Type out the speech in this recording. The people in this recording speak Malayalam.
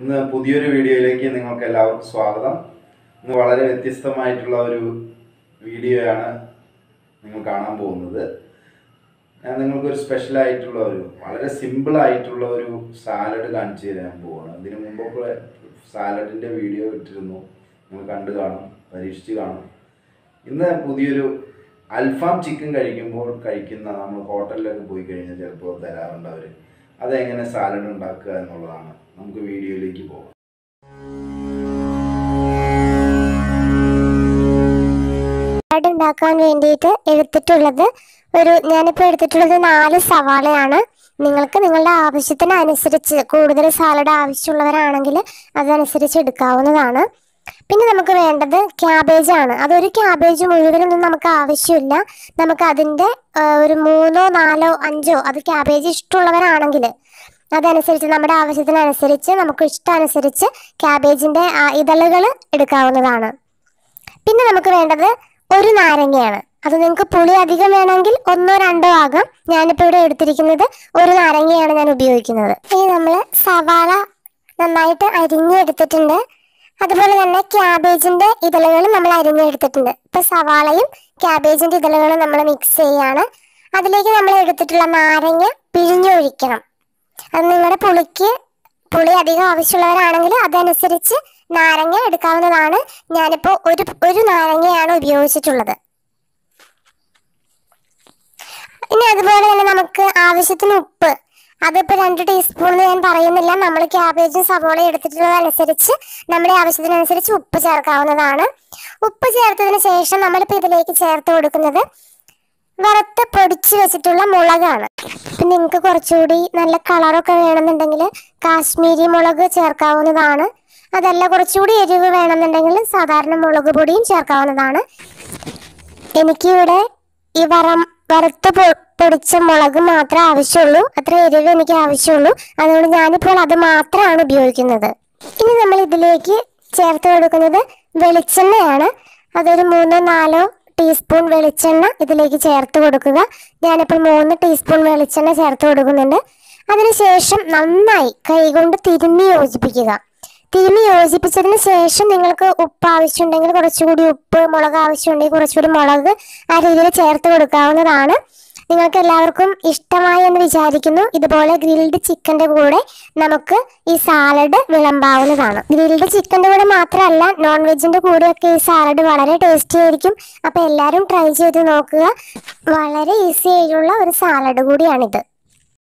ഇന്ന് പുതിയൊരു വീഡിയോയിലേക്ക് നിങ്ങൾക്ക് എല്ലാവർക്കും സ്വാഗതം. ഇന്ന് വളരെ വ്യത്യസ്തമായിട്ടുള്ള ഒരു വീഡിയോയാണ് നിങ്ങൾ കാണാൻ പോകുന്നത്. ഞാൻ നിങ്ങൾക്കൊരു സ്പെഷ്യലായിട്ടുള്ള വളരെ സിമ്പിളായിട്ടുള്ള ഒരു സാലഡ് കാണിച്ചു തരാൻ പോവാണ്. ഇതിനു മുമ്പൊക്കെ സാലഡിൻ്റെ വീഡിയോ ഇട്ടിരുന്നു, നിങ്ങൾ കണ്ടു കാണും, പരീക്ഷിച്ച് കാണും. ഇന്ന് പുതിയൊരു അൽഫാം ചിക്കൻ കഴിക്കുന്ന നമ്മൾ ഹോട്ടലിലൊക്കെ പോയി കഴിഞ്ഞാൽ ചിലപ്പോൾ തരാറുണ്ട് അവർ. അതെങ്ങനെ സാലഡ് ഉണ്ടാക്കുക എന്നുള്ളതാണ്. നമുക്ക് വീഡിയോയിലേക്ക് പോകാം. സാലഡ് ഉണ്ടാക്കാൻ വേണ്ടിയിട്ട് ഞാനിപ്പോൾ എടുത്തിട്ടുള്ളത് 4 സവാളയാണ്. നിങ്ങൾക്ക് നിങ്ങളുടെ ആവശ്യത്തിനനുസരിച്ച് കൂടുതൽ സാലഡ് ആവശ്യമുള്ളവരാണെങ്കിൽ അതനുസരിച്ച് എടുക്കാവുന്നതാണ്. പിന്നെ നമുക്ക് വേണ്ടത് ക്യാബേജ് ആണ്. അതൊരു ക്യാബേജ് മുഴുവനൊന്നും നമുക്ക് ആവശ്യമില്ല. നമുക്ക് അതിൻ്റെ ഒരു 3, 4, 5 അത് ക്യാബേജ് ഇഷ്ടമുള്ളവരാണെങ്കിൽ അതനുസരിച്ച് നമ്മുടെ ആവശ്യത്തിനനുസരിച്ച് നമുക്ക് ഇഷ്ടമനുസരിച്ച് ക്യാബേജിൻ്റെ ഇതളുകൾ എടുക്കാവുന്നതാണ്. പിന്നെ നമുക്ക് വേണ്ടത് ഒരു നാരങ്ങയാണ്. അത് നിങ്ങൾക്ക് പുളി അധികം വേണമെങ്കിൽ 1, 2 ആകാം. ഞാനിപ്പോൾ ഇവിടെ എടുത്തിരിക്കുന്നത് ഒരു നാരങ്ങയാണ് ഞാൻ ഉപയോഗിക്കുന്നത്. ഇനി നമ്മൾ സവാള നന്നായിട്ട് അരിഞ്ഞെടുത്തിട്ടുണ്ട്. അതുപോലെ തന്നെ ക്യാബേജിൻ്റെ ഇതളുകൾ നമ്മൾ അരിഞ്ഞെടുത്തിട്ടുണ്ട്. ഇപ്പോൾ സവാളയും ക്യാബേജിൻ്റെ ഇതളുകളും നമ്മൾ മിക്സ് ചെയ്യാണ്. അതിലേക്ക് നമ്മൾ എടുത്തിട്ടുള്ള നാരങ്ങ പിഴിഞ്ഞൊഴിക്കണം. അത് നിങ്ങളുടെ പുളി അധികം ആവശ്യമുള്ളവരാണെങ്കിൽ അതനുസരിച്ച് നാരങ്ങ എടുക്കാവുന്നതാണ്. ഞാനിപ്പോൾ ഒരു നാരങ്ങയാണ് ഉപയോഗിച്ചിട്ടുള്ളത്. ഇനി അതുപോലെ തന്നെ നമുക്ക് ആവശ്യത്തിന് ഉപ്പ്, അതിപ്പോൾ 2 ടീസ്പൂൺ ഞാൻ പറയുന്നില്ല. നമ്മൾ ക്യാബേജും സവോളയും എടുത്തിട്ടുള്ളതനുസരിച്ച് നമ്മുടെ ആവശ്യത്തിനനുസരിച്ച് ഉപ്പ് ചേർക്കാവുന്നതാണ്. ഉപ്പ് ചേർത്തതിന് ശേഷം നമ്മളിപ്പോൾ ഇതിലേക്ക് ചേർത്ത് കൊടുക്കുന്നത് വറുത്ത് പൊടിച്ച് വെച്ചിട്ടുള്ള മുളകാണ്. പിന്നെ നിങ്ങൾക്ക് കുറച്ചുകൂടി നല്ല കളറൊക്കെ വേണമെന്നുണ്ടെങ്കിൽ കാശ്മീരി മുളക് ചേർക്കാവുന്നതാണ്. അതല്ല കുറച്ചുകൂടി എരിവ് വേണമെന്നുണ്ടെങ്കിൽ സാധാരണ മുളക് പൊടിയും ചേർക്കാവുന്നതാണ്. എനിക്കിവിടെ ഈ വറുത്ത് പൊടിച്ച മുളക് മാത്രമേ ആവശ്യമുള്ളൂ. അത്ര എരിവ് എനിക്ക് ആവശ്യമുള്ളൂ. അതുകൊണ്ട് ഞാനിപ്പോൾ അത് മാത്രമാണ് ഉപയോഗിക്കുന്നത്. ഇനി നമ്മൾ ഇതിലേക്ക് ചേർത്ത് കൊടുക്കുന്നത് വെളിച്ചെണ്ണയാണ്. അതൊരു 3, 4 ടീസ്പൂൺ വെളിച്ചെണ്ണ ഇതിലേക്ക് ചേർത്ത് കൊടുക്കുക. ഞാനിപ്പോൾ 3 ടീസ്പൂൺ വെളിച്ചെണ്ണ ചേർത്ത് കൊടുക്കുന്നുണ്ട്. അതിനുശേഷം നന്നായി കൈകൊണ്ട് തിരുമ്മി യോജിപ്പിക്കുക. തിരുമ്മി യോജിപ്പിച്ചതിന് ശേഷം നിങ്ങൾക്ക് ഉപ്പ് ആവശ്യമുണ്ടെങ്കിൽ കുറച്ചുകൂടി ഉപ്പ്, മുളക് ആവശ്യമുണ്ടെങ്കിൽ കുറച്ചുകൂടി മുളക് ആ രീതിയിൽ ചേർത്ത് കൊടുക്കാവുന്നതാണ്. നിങ്ങൾക്ക് എല്ലാവർക്കും ഇഷ്ടമായി എന്ന് വിചാരിക്കുന്നു. ഇതുപോലെ ഗ്രിൽഡ് ചിക്കൻ്റെ കൂടെ നമുക്ക് ഈ സാലഡ് വിളമ്പാവുന്നതാണ്. ഗ്രിൽഡ് ചിക്കൻ്റെ കൂടെ മാത്രമല്ല, നോൺ വെജിൻ്റെ കൂടെയൊക്കെ ഈ സാലഡ് വളരെ ടേസ്റ്റി ആയിരിക്കും. അപ്പോൾ എല്ലാവരും ട്രൈ ചെയ്ത് നോക്കുക. വളരെ ഈസി ആയിട്ടുള്ള ഒരു സാലഡ് കൂടിയാണിത്.